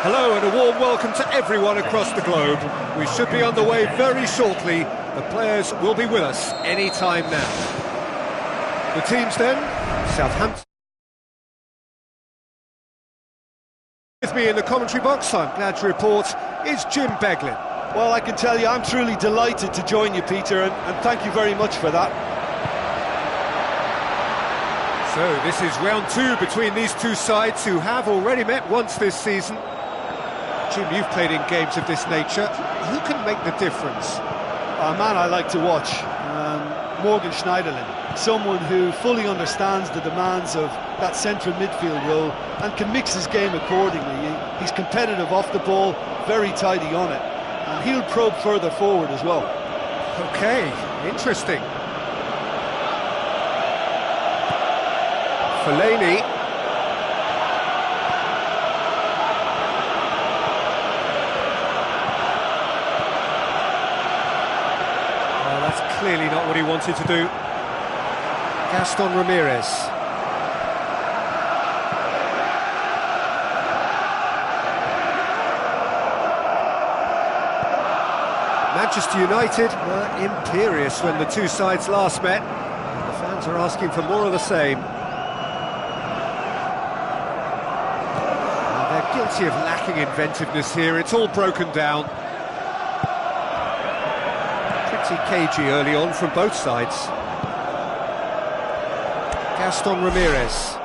Hello and a warm welcome to everyone across the globe. We should be on the way very shortly. The players will be with us any time now. The teams then, Southampton. With me in the commentary box, I'm glad to report, is Jim Beglin. Well, I can tell you I'm truly delighted to join you, Peter, and thank you very much for that. So this is round two between these two sides who have already met once this season. Jim, you've played in games of this nature. Who can make the difference? A man I like to watch, Morgan Schneiderlin. Someone who fully understands the demands of that central midfield role and can mix his game accordingly. He's competitive off the ball, very tidy on it. And he'll probe further forward as well. OK, interesting. Fellaini. That's clearly not what he wanted to do. Gaston Ramirez. Manchester United were imperious when the two sides last met. The fans are asking for more of the same. And they're guilty of lacking inventiveness here. It's all broken down. Pretty cagey early on from both sides. Gaston Ramirez.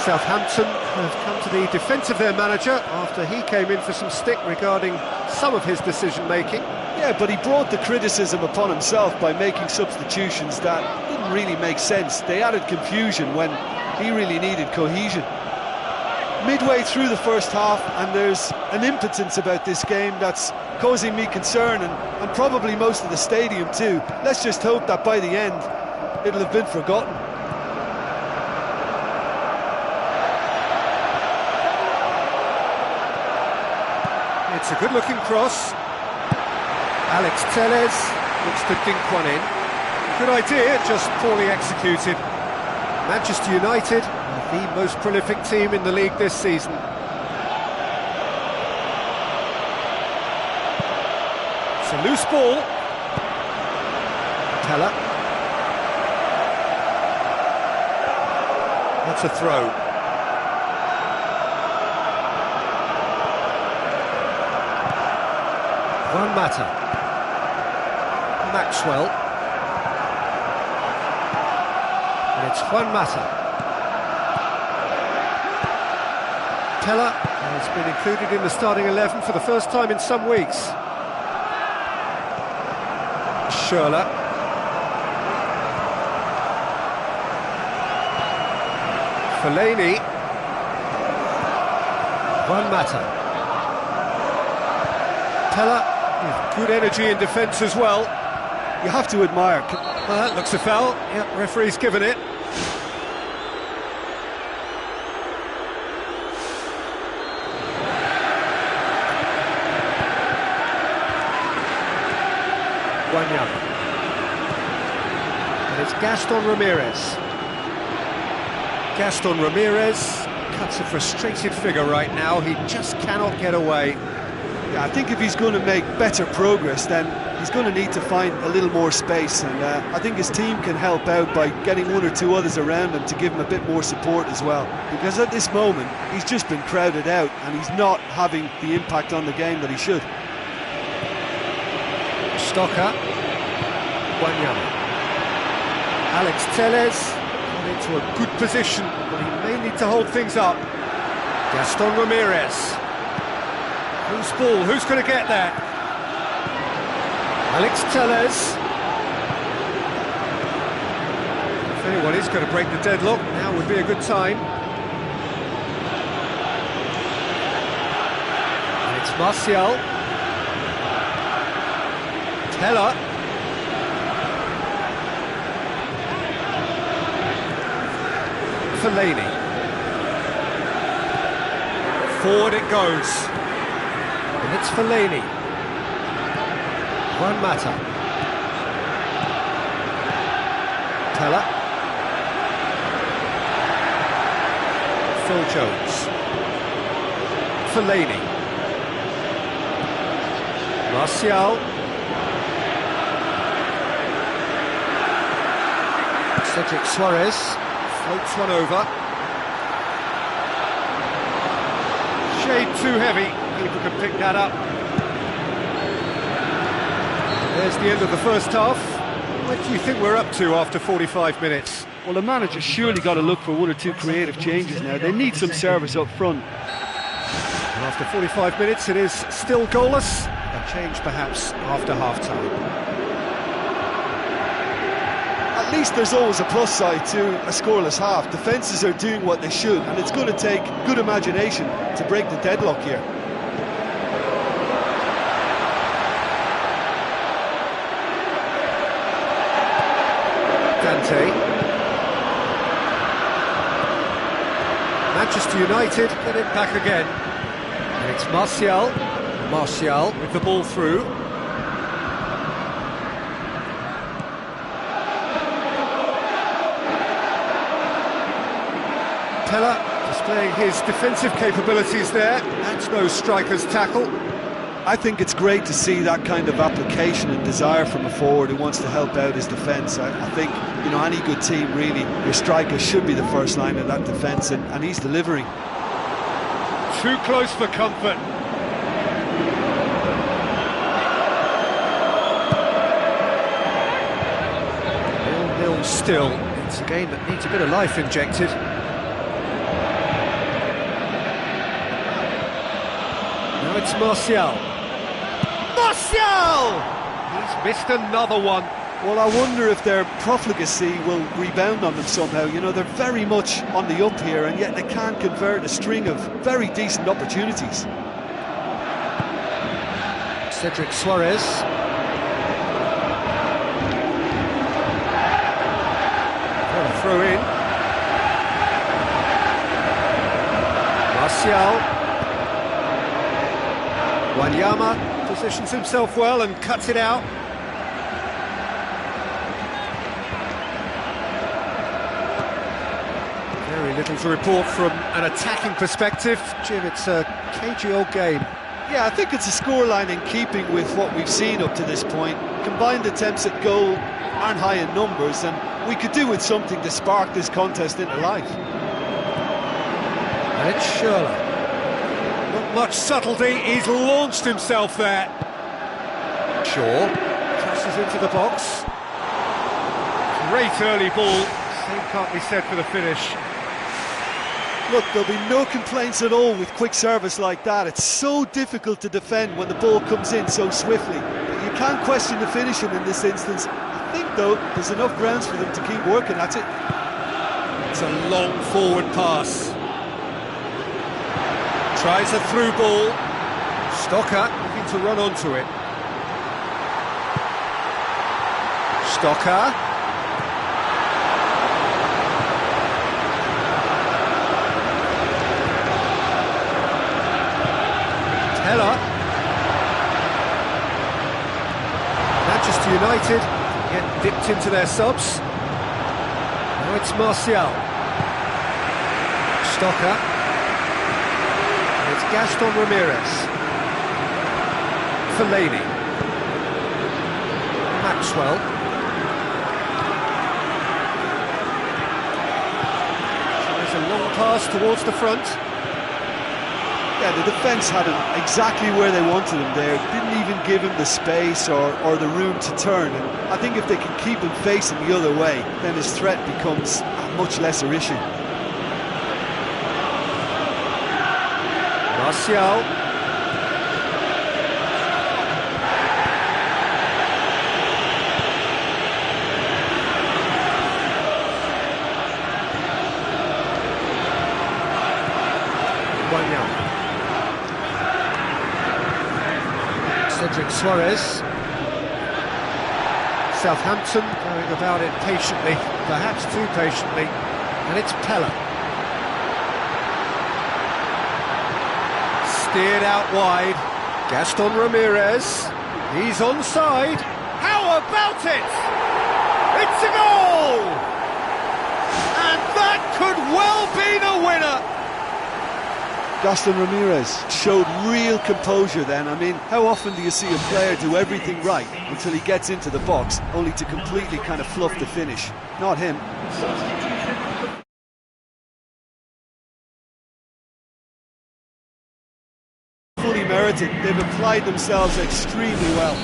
Southampton have come to the defence of their manager after he came in for some stick regarding some of his decision-making. Yeah, but he brought the criticism upon himself by making substitutions that didn't really make sense. They added confusion when he really needed cohesion. Midway through the first half, and there's an impotence about this game that's causing me concern, and probably most of the stadium too. Let's just hope that by the end, it'll have been forgotten. It's a good-looking cross. Alex Tellez looks to dink one in. Good idea, just poorly executed. Manchester United are the most prolific team in the league this season. It's a loose ball. Teller. That's a throw. Juan Mata. Maxwell. And it's Juan Mata. Teller has been included in the starting 11 for the first time in some weeks. Schürrle. Fellaini. Juan Mata. Teller. With good energy in defence as well. You have to admire. Well, that looks a foul. Yep, referee's given it. Wanyama. It's Gaston Ramirez. Gaston Ramirez cuts a frustrated figure right now. He just cannot get away. Yeah, I think if he's going to make better progress, then he's going to need to find a little more space, and I think his team can help out by getting one or two others around him to give him a bit more support as well, because at this moment he's just been crowded out and he's not having the impact on the game that he should. Stocker, Wanyama, Alex Tellez got into a good position, but he may need to hold things up. Gaston Ramirez. Whose ball? Who's going to get there? Alex Tellez. If anyone is going to break the deadlock, now would be a good time. And it's Martial. Teller. Fellaini. Forward it goes. And it's Fellaini. Juan Mata. Teller. Phil Jones. Fellaini. Martial. Cedric Suarez floats one over. Shade too heavy. Keeper can pick that up. There's the end of the first half. What do you think we're up to after 45 minutes? Well, the manager's surely got to look for one or two creative changes now. They need some service up front. And after 45 minutes, it is still goalless. A change perhaps after half-time. At least there's always a plus side to a scoreless half. Defences are doing what they should, and it's going to take good imagination to break the deadlock here. Dante. Manchester United get it back again. And it's Martial. Martial with the ball through. Teller displaying his defensive capabilities there. That's no striker's tackle. I think it's great to see that kind of application and desire from a forward who wants to help out his defence. I think, you know, any good team really, your striker should be the first line of that defence, and he's delivering. Too close for comfort. 0-0 still. It's a game that needs a bit of life injected. Now it's Martial. Martial! He's missed another one. Well, I wonder if their profligacy will rebound on them somehow. You know, they're very much on the up here, and yet they can't convert a string of very decent opportunities. Cedric Suarez. What a throw in. Martial. Wanyama positions himself well and cuts it out. Very little to report from an attacking perspective. Jim, it's a cagey old game. Yeah, I think it's a scoreline in keeping with what we've seen up to this point. Combined attempts at goal aren't high in numbers, and we could do with something to spark this contest into life. And it's Schürrle. Not much subtlety, he's launched himself there. Shaw crosses into the box. Great early ball, same can't be said for the finish. Look, there'll be no complaints at all with quick service like that. It's so difficult to defend when the ball comes in so swiftly. But you can't question the finishing in this instance. I think, though, there's enough grounds for them to keep working at it. It's a long forward pass. Tries a through ball. Stocker looking to run onto it. Stocker. Teller. Manchester United get dipped into their subs. Now it's Martial. Stocker. And it's Gaston Ramirez. Fellaini. Maxwell. So there's a long pass towards the front. Yeah, the defence had him exactly where they wanted him there. Didn't even give him the space or the room to turn. And I think if they can keep him facing the other way, then his threat becomes a much lesser issue. Martial. Cedric Suarez. Southampton going about it patiently, perhaps too patiently, and it's Pella. Steered out wide. Gaston Ramirez. He's onside. How about it? It's a goal! And that could well be the winner! Gaston Ramirez showed real composure then. I mean, how often do you see a player do everything right until he gets into the box, only to completely kind of fluff the finish? Not him. Fully merited. They've applied themselves extremely well.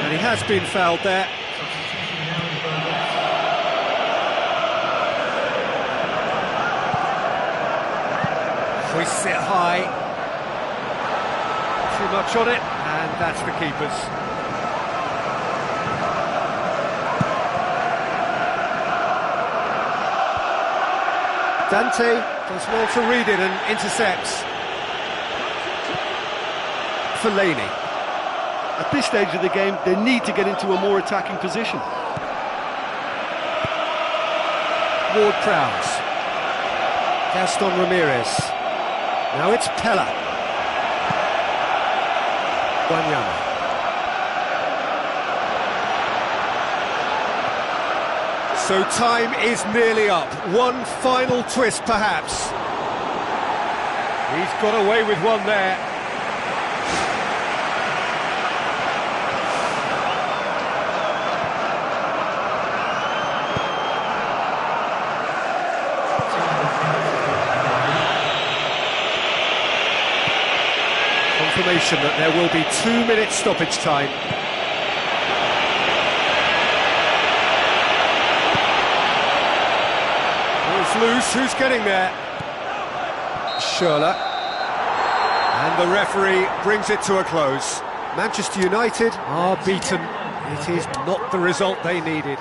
And he has been fouled there. Hoists it high. Too much on it, and that's the keeper's. Dante does well to read it and intercepts. Fellaini. At this stage of the game, they need to get into a more attacking position. Ward-Prowse. Gaston Ramirez. Now it's Pella. Wanyama. So time is nearly up. One final twist, perhaps. He's got away with one there. Confirmation that there will be 2 minutes stoppage time. Ball's loose, who's getting there? Schürrle. And the referee brings it to a close. Manchester United are beaten. It is not the result they needed.